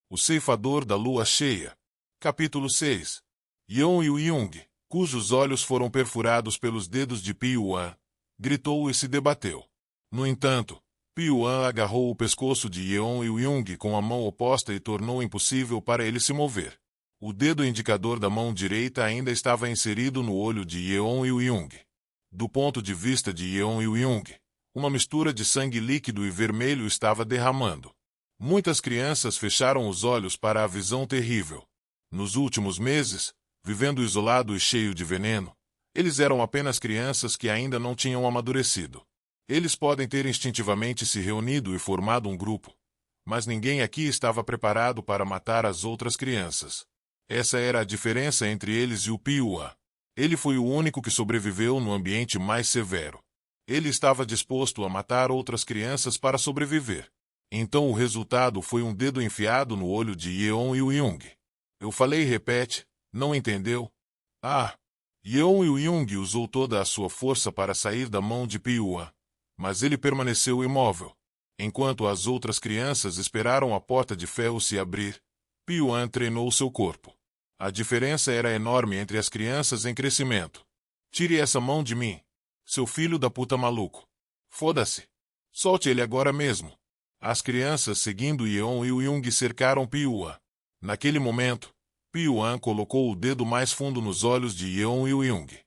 O ceifador da lua cheia. Capítulo 6. Yeon Il-jung, cujos olhos foram perfurados pelos dedos de Piyuan, gritou e se debateu. No entanto, Piyuan agarrou o pescoço de Yeon Il-jung com a mão oposta e tornou impossível para ele se mover. O dedo indicador da mão direita ainda estava inserido no olho de Yeon Il-jung. Do ponto de vista de Yeon Il-jung, uma mistura de sangue líquido e vermelho estava derramando. Muitas crianças fecharam os olhos para a visão terrível. Nos últimos meses, vivendo isolado e cheio de veneno, eles eram apenas crianças que ainda não tinham amadurecido. Eles podem ter instintivamente se reunido e formado um grupo, mas ninguém aqui estava preparado para matar as outras crianças. Essa era a diferença entre eles e o Piyuan. Ele foi o único que sobreviveu no ambiente mais severo. Ele estava disposto a matar outras crianças para sobreviver. Então o resultado foi um dedo enfiado no olho de Yeon Il-jung. Eu falei e repete, não entendeu? Yeon Il-jung usou toda a sua força para sair da mão de Piyuan, mas ele permaneceu imóvel. Enquanto as outras crianças esperaram a porta de ferro se abrir, Piyuan treinou seu corpo. A diferença era enorme entre as crianças em crescimento. Tire essa mão de mim, seu filho da puta maluco. Foda-se. Solte ele agora mesmo. As crianças seguindo Yeon Il-jung cercaram Piyuan. Naquele momento, Piyuan colocou o dedo mais fundo nos olhos de Yeon Il-jung.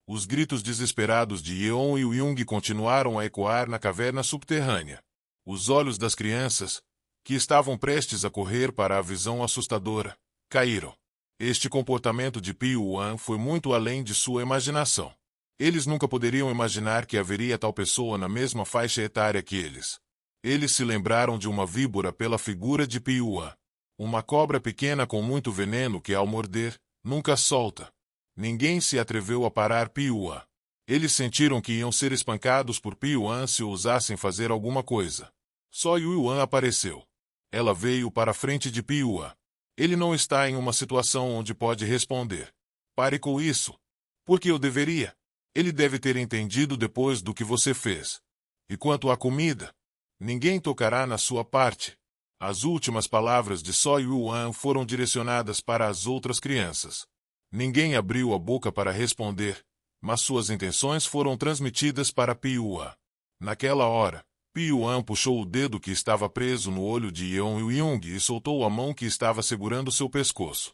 Os gritos desesperados de Yeon Il-jung continuaram a ecoar na caverna subterrânea. Os olhos das crianças, que estavam prestes a correr para a visão assustadora, caíram. Este comportamento de Piyuan foi muito além de sua imaginação. Eles nunca poderiam imaginar que haveria tal pessoa na mesma faixa etária que eles. Eles se lembraram de uma víbora pela figura de Piyuan. Uma cobra pequena com muito veneno que, ao morder, nunca solta. Ninguém se atreveu a parar Piyuan. Eles sentiram que iam ser espancados por Piyuan se ousassem fazer alguma coisa. Só Yuan apareceu. Ela veio para a frente de Piyuan. Ele não está em uma situação onde pode responder. Pare com isso. Por que eu deveria? Ele deve ter entendido depois do que você fez. E quanto à comida? Ninguém tocará na sua parte. As últimas palavras de Só Yuan foram direcionadas para as outras crianças. Ninguém abriu a boca para responder, mas suas intenções foram transmitidas para Piyuan. Naquela hora, Piyuan puxou o dedo que estava preso no olho de Yeon Il-jung e soltou a mão que estava segurando seu pescoço.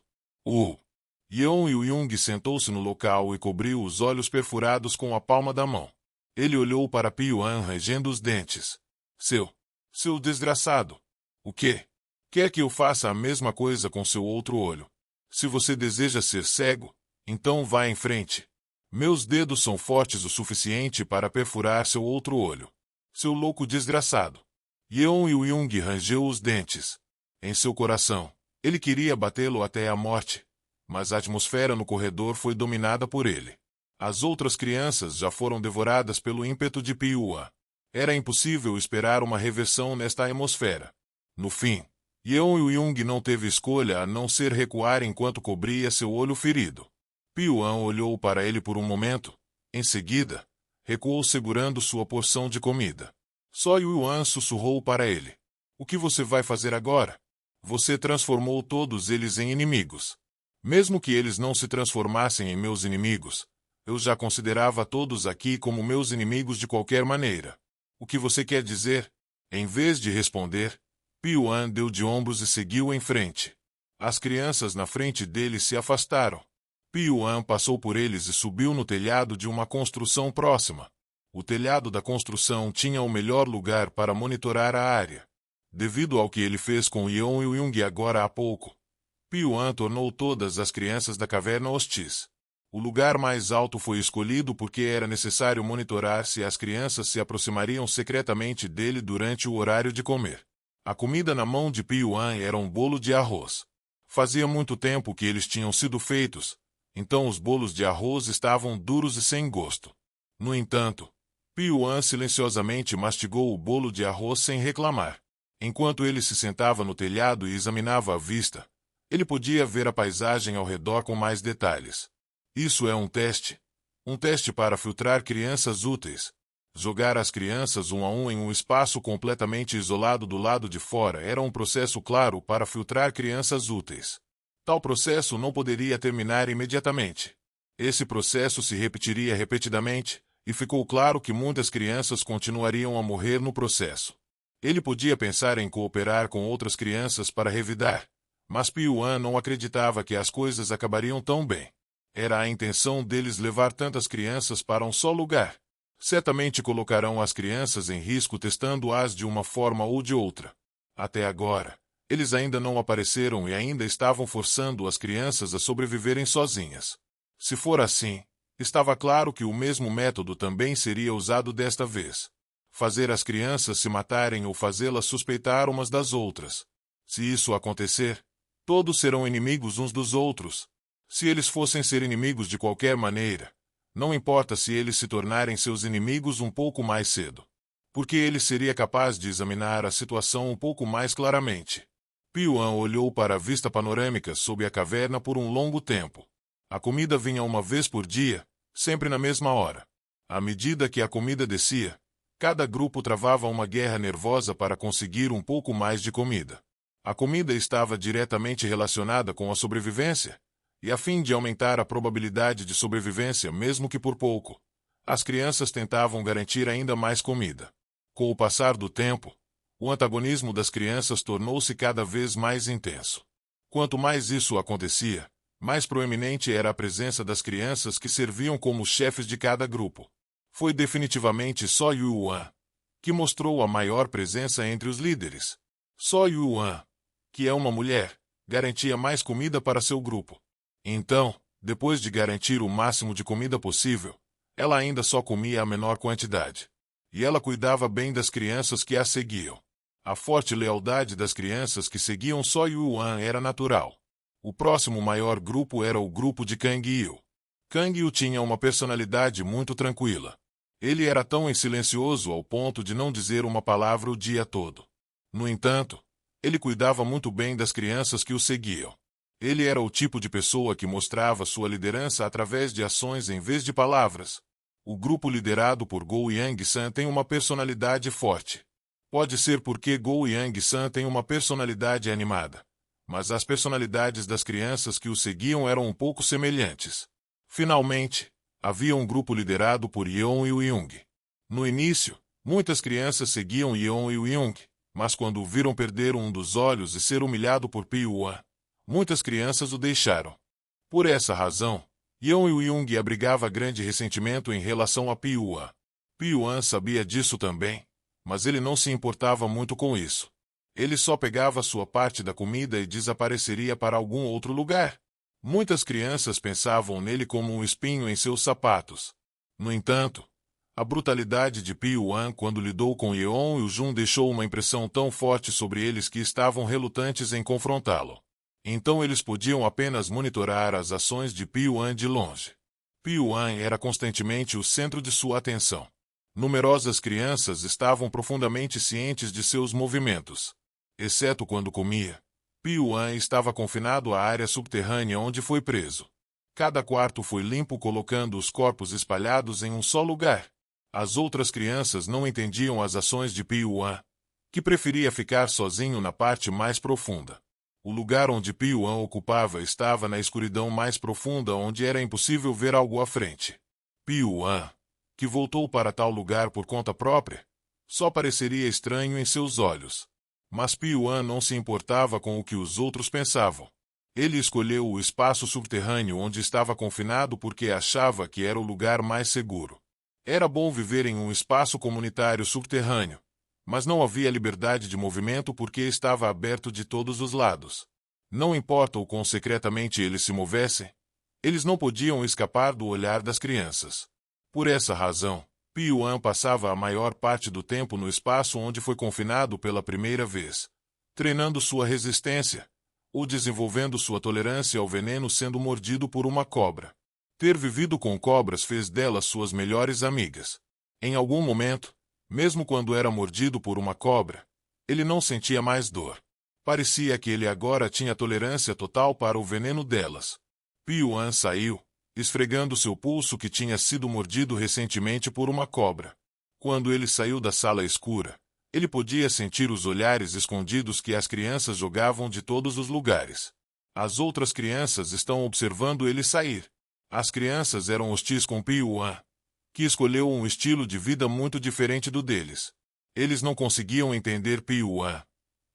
Yeon Il-jung sentou-se no local e cobriu os olhos perfurados com a palma da mão. Ele olhou para Piyuan rangendo os dentes. Seu desgraçado. O quê? Quer que eu faça a mesma coisa com seu outro olho? Se você deseja ser cego, então vá em frente. Meus dedos são fortes o suficiente para perfurar seu outro olho. Seu louco desgraçado. Yeon Il-jung rangeu os dentes. Em seu coração, ele queria batê-lo até a morte, mas a atmosfera no corredor foi dominada por ele. As outras crianças já foram devoradas pelo ímpeto de Piyuan. Era impossível esperar uma reversão nesta atmosfera. No fim, Yeon Il-jung não teve escolha a não ser recuar enquanto cobria seu olho ferido. Piyuan olhou para ele por um momento. Em seguida, recuou segurando sua porção de comida. Só Yuan sussurrou para ele. O que você vai fazer agora? Você transformou todos eles em inimigos. Mesmo que eles não se transformassem em meus inimigos, eu já considerava todos aqui como meus inimigos de qualquer maneira. O que você quer dizer? Em vez de responder, Piyuan deu de ombros e seguiu em frente. As crianças na frente dele se afastaram. Piyuan passou por eles e subiu no telhado de uma construção próxima. O telhado da construção tinha o melhor lugar para monitorar a área. Devido ao que ele fez com Yeon Il-jung agora há pouco, Piyuan tornou todas as crianças da caverna hostis. O lugar mais alto foi escolhido porque era necessário monitorar se as crianças se aproximariam secretamente dele durante o horário de comer. A comida na mão de Piyuan era um bolo de arroz. Fazia muito tempo que eles tinham sido feitos, então os bolos de arroz estavam duros e sem gosto. No entanto, Piyuan silenciosamente mastigou o bolo de arroz sem reclamar. Enquanto ele se sentava no telhado e examinava a vista, ele podia ver a paisagem ao redor com mais detalhes. Isso é um teste para filtrar crianças úteis. Jogar as crianças um a um em um espaço completamente isolado do lado de fora era um processo claro para filtrar crianças úteis. Tal processo não poderia terminar imediatamente. Esse processo se repetiria repetidamente, e ficou claro que muitas crianças continuariam a morrer no processo. Ele podia pensar em cooperar com outras crianças para revidar, mas Pio-Wan não acreditava que as coisas acabariam tão bem. Era a intenção deles levar tantas crianças para um só lugar. Certamente colocarão as crianças em risco testando-as de uma forma ou de outra. Até agora, eles ainda não apareceram e ainda estavam forçando as crianças a sobreviverem sozinhas. Se for assim, estava claro que o mesmo método também seria usado desta vez. Fazer as crianças se matarem ou fazê-las suspeitar umas das outras. Se isso acontecer, todos serão inimigos uns dos outros. Se eles fossem ser inimigos de qualquer maneira, não importa se eles se tornarem seus inimigos um pouco mais cedo. Porque ele seria capaz de examinar a situação um pouco mais claramente. Pio-Wan olhou para a vista panorâmica sob a caverna por um longo tempo. A comida vinha uma vez por dia, sempre na mesma hora. À medida que a comida descia, cada grupo travava uma guerra nervosa para conseguir um pouco mais de comida. A comida estava diretamente relacionada com a sobrevivência, e a fim de aumentar a probabilidade de sobrevivência, mesmo que por pouco, as crianças tentavam garantir ainda mais comida. Com o passar do tempo, o antagonismo das crianças tornou-se cada vez mais intenso. Quanto mais isso acontecia, mais proeminente era a presença das crianças que serviam como chefes de cada grupo. Foi definitivamente só Yuan que mostrou a maior presença entre os líderes. Só Yuan, que é uma mulher, garantia mais comida para seu grupo. Então, depois de garantir o máximo de comida possível, ela ainda só comia a menor quantidade. E ela cuidava bem das crianças que a seguiam. A forte lealdade das crianças que seguiam só Yuan era natural. O próximo maior grupo era o grupo de Kang Yu. Kang Yu tinha uma personalidade muito tranquila. Ele era tão silencioso ao ponto de não dizer uma palavra o dia todo. No entanto, ele cuidava muito bem das crianças que o seguiam. Ele era o tipo de pessoa que mostrava sua liderança através de ações em vez de palavras. O grupo liderado por Gou Yang-san tem uma personalidade forte. Pode ser porque Gou Yang-san tem uma personalidade animada, mas as personalidades das crianças que o seguiam eram um pouco semelhantes. Finalmente, havia um grupo liderado por Yeon e Young. No início, muitas crianças seguiam Yeon e Young, mas quando o viram perder um dos olhos e ser humilhado por Pio-Wan, muitas crianças o deixaram. Por essa razão, Yeon e Young abrigava grande ressentimento em relação a Pio-Wan. Pio-Wan sabia disso também, mas ele não se importava muito com isso. Ele só pegava sua parte da comida e desapareceria para algum outro lugar. Muitas crianças pensavam nele como um espinho em seus sapatos. No entanto, a brutalidade de Pio-Wan quando lidou com Yeon e Jun deixou uma impressão tão forte sobre eles que estavam relutantes em confrontá-lo. Então eles podiam apenas monitorar as ações de Pio-Wan de longe. Pio-Wan era constantemente o centro de sua atenção. Numerosas crianças estavam profundamente cientes de seus movimentos. Exceto quando comia, Pio-Wan estava confinado à área subterrânea onde foi preso. Cada quarto foi limpo colocando os corpos espalhados em um só lugar. As outras crianças não entendiam as ações de Pio-Wan, que preferia ficar sozinho na parte mais profunda. O lugar onde Pio-Wan ocupava estava na escuridão mais profunda onde era impossível ver algo à frente. Pio-Wan, que voltou para tal lugar por conta própria, só pareceria estranho em seus olhos. Mas Pio-Wan não se importava com o que os outros pensavam. Ele escolheu o espaço subterrâneo onde estava confinado porque achava que era o lugar mais seguro. Era bom viver em um espaço comunitário subterrâneo, mas não havia liberdade de movimento porque estava aberto de todos os lados. Não importa o quão secretamente eles se movessem, eles não podiam escapar do olhar das crianças. Por essa razão, Pio-Wan passava a maior parte do tempo no espaço onde foi confinado pela primeira vez, treinando sua resistência, ou desenvolvendo sua tolerância ao veneno sendo mordido por uma cobra. Ter vivido com cobras fez delas suas melhores amigas. Em algum momento, mesmo quando era mordido por uma cobra, ele não sentia mais dor. Parecia que ele agora tinha tolerância total para o veneno delas. Pio-Wan saiu, esfregando seu pulso que tinha sido mordido recentemente por uma cobra. Quando ele saiu da sala escura, ele podia sentir os olhares escondidos que as crianças jogavam de todos os lugares. As outras crianças estão observando ele sair. As crianças eram hostis com Piyuan, que escolheu um estilo de vida muito diferente do deles. Eles não conseguiam entender Piyuan,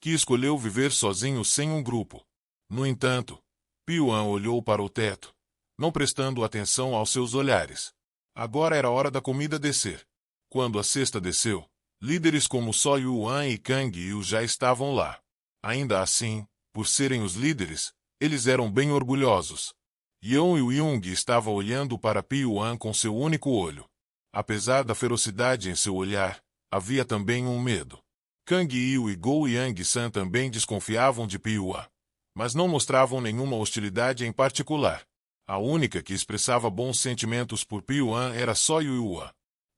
que escolheu viver sozinho sem um grupo. No entanto, Piyuan olhou para o teto, não prestando atenção aos seus olhares. Agora era hora da comida descer. Quando a cesta desceu, líderes como So Yuan e Kang Yu já estavam lá. Ainda assim, por serem os líderes, eles eram bem orgulhosos. Yeon e Young estava olhando para Piyuan com seu único olho. Apesar da ferocidade em seu olhar, havia também um medo. Kang Yu e Go Yang-san também desconfiavam de Piyuan, mas não mostravam nenhuma hostilidade em particular. A única que expressava bons sentimentos por Piyuan era So Yuan.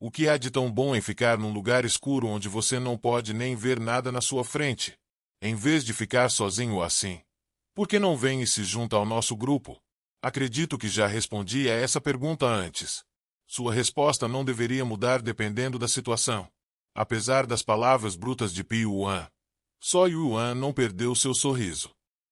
O que há de tão bom em ficar num lugar escuro onde você não pode nem ver nada na sua frente? Em vez de ficar sozinho assim, por que não vem e se junta ao nosso grupo? Acredito que já respondi a essa pergunta antes. Sua resposta não deveria mudar dependendo da situação. Apesar das palavras brutas de Piyuan, So Yuan não perdeu seu sorriso.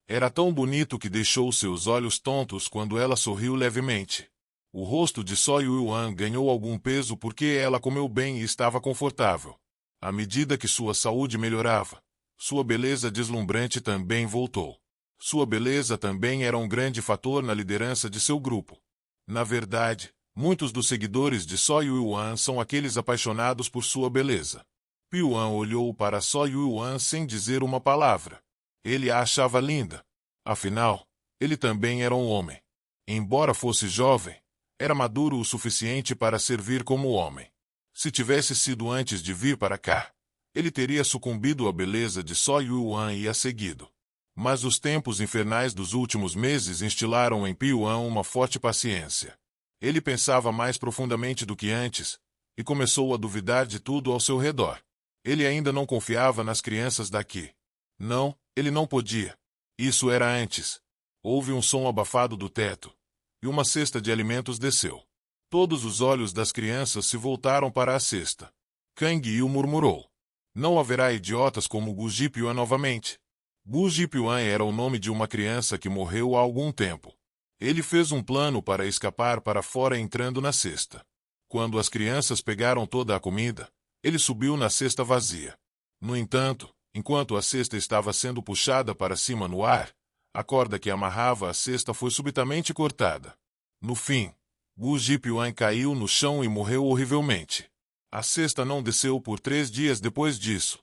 Era tão bonito que deixou seus olhos tontos quando ela sorriu levemente. O rosto de So Yuan ganhou algum peso porque ela comeu bem e estava confortável. À medida que sua saúde melhorava, sua beleza deslumbrante também voltou. Sua beleza também era um grande fator na liderança de seu grupo. Na verdade, muitos dos seguidores de So Yuan são aqueles apaixonados por sua beleza. Piyuan olhou para So Yuan sem dizer uma palavra. Ele a achava linda. Afinal, ele também era um homem. Embora fosse jovem, era maduro o suficiente para servir como homem. Se tivesse sido antes de vir para cá, ele teria sucumbido à beleza de So Yuan e a seguido. Mas os tempos infernais dos últimos meses instilaram em Piyuan uma forte paciência. Ele pensava mais profundamente do que antes, e começou a duvidar de tudo ao seu redor. Ele ainda não confiava nas crianças daqui. Não, ele não podia. Isso era antes. Houve um som abafado do teto, e uma cesta de alimentos desceu. Todos os olhos das crianças se voltaram para a cesta. Kang Yu murmurou. Não haverá idiotas como Gu Jipyuan novamente. Gu Jipyuan era o nome de uma criança que morreu há algum tempo. Ele fez um plano para escapar para fora entrando na cesta. Quando as crianças pegaram toda a comida, ele subiu na cesta vazia. No entanto, enquanto a cesta estava sendo puxada para cima no ar, a corda que amarrava a cesta foi subitamente cortada. No fim, Gu Jipyuan caiu no chão e morreu horrivelmente. A cesta não desceu por 3 dias depois disso.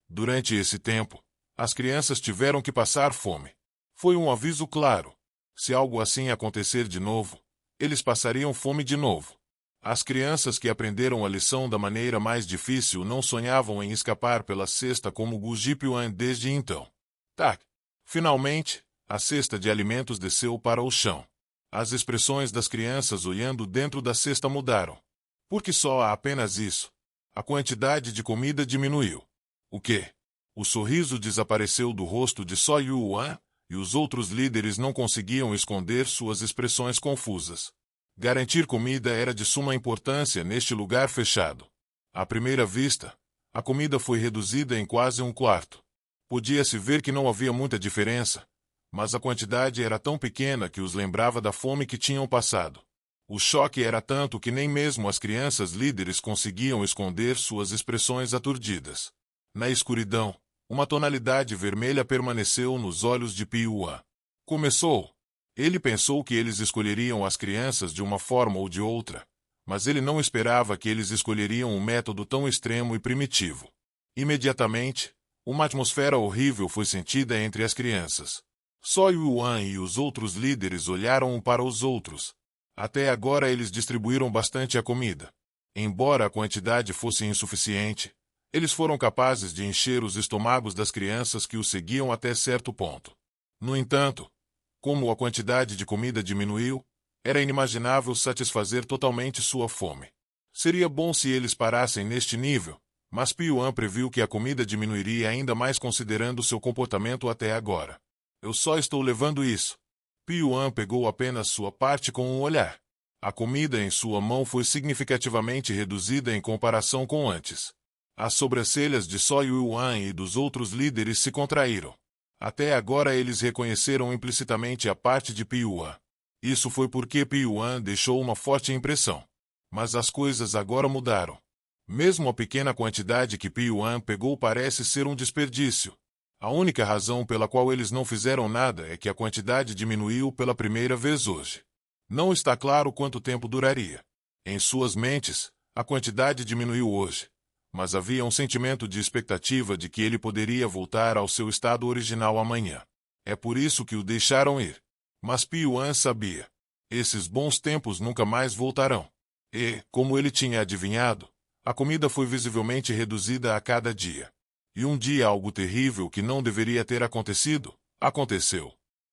Durante esse tempo, as crianças tiveram que passar fome. Foi um aviso claro. Se algo assim acontecer de novo, eles passariam fome de novo. As crianças que aprenderam a lição da maneira mais difícil não sonhavam em escapar pela cesta como Gu Jipyuan desde então. Tac! Finalmente, a cesta de alimentos desceu para o chão. As expressões das crianças olhando dentro da cesta mudaram. Porque só há apenas isso. A quantidade de comida diminuiu. O quê? O sorriso desapareceu do rosto de So Yuan, e os outros líderes não conseguiam esconder suas expressões confusas. Garantir comida era de suma importância neste lugar fechado. À primeira vista, a comida foi reduzida em quase um quarto. Podia-se ver que não havia muita diferença, mas a quantidade era tão pequena que os lembrava da fome que tinham passado. O choque era tanto que nem mesmo as crianças líderes conseguiam esconder suas expressões aturdidas. Na escuridão, uma tonalidade vermelha permaneceu nos olhos de Piyuan. Começou. Ele pensou que eles escolheriam as crianças de uma forma ou de outra, mas ele não esperava que eles escolheriam um método tão extremo e primitivo. Imediatamente, uma atmosfera horrível foi sentida entre as crianças. So Yuan e os outros líderes olharam um para os outros. Até agora eles distribuíram bastante a comida. Embora a quantidade fosse insuficiente, eles foram capazes de encher os estômagos das crianças que os seguiam até certo ponto. No entanto, como a quantidade de comida diminuiu, era inimaginável satisfazer totalmente sua fome. Seria bom se eles parassem neste nível, mas Piyuan previu que a comida diminuiria ainda mais considerando seu comportamento até agora. Eu só estou levando isso. Piyuan pegou apenas sua parte com um olhar. A comida em sua mão foi significativamente reduzida em comparação com antes. As sobrancelhas de Só Yuan e dos outros líderes se contraíram. Até agora eles reconheceram implicitamente a parte de Yuan. Isso foi porque Yuan deixou uma forte impressão. Mas as coisas agora mudaram. Mesmo a pequena quantidade que Yuan pegou parece ser um desperdício. A única razão pela qual eles não fizeram nada é que a quantidade diminuiu pela primeira vez hoje. Não está claro quanto tempo duraria. Em suas mentes, a quantidade diminuiu hoje, mas havia um sentimento de expectativa de que ele poderia voltar ao seu estado original amanhã. É por isso que o deixaram ir. Mas Yuan sabia. Esses bons tempos nunca mais voltarão. E, como ele tinha adivinhado, a comida foi visivelmente reduzida a cada dia. E um dia algo terrível que não deveria ter acontecido, aconteceu.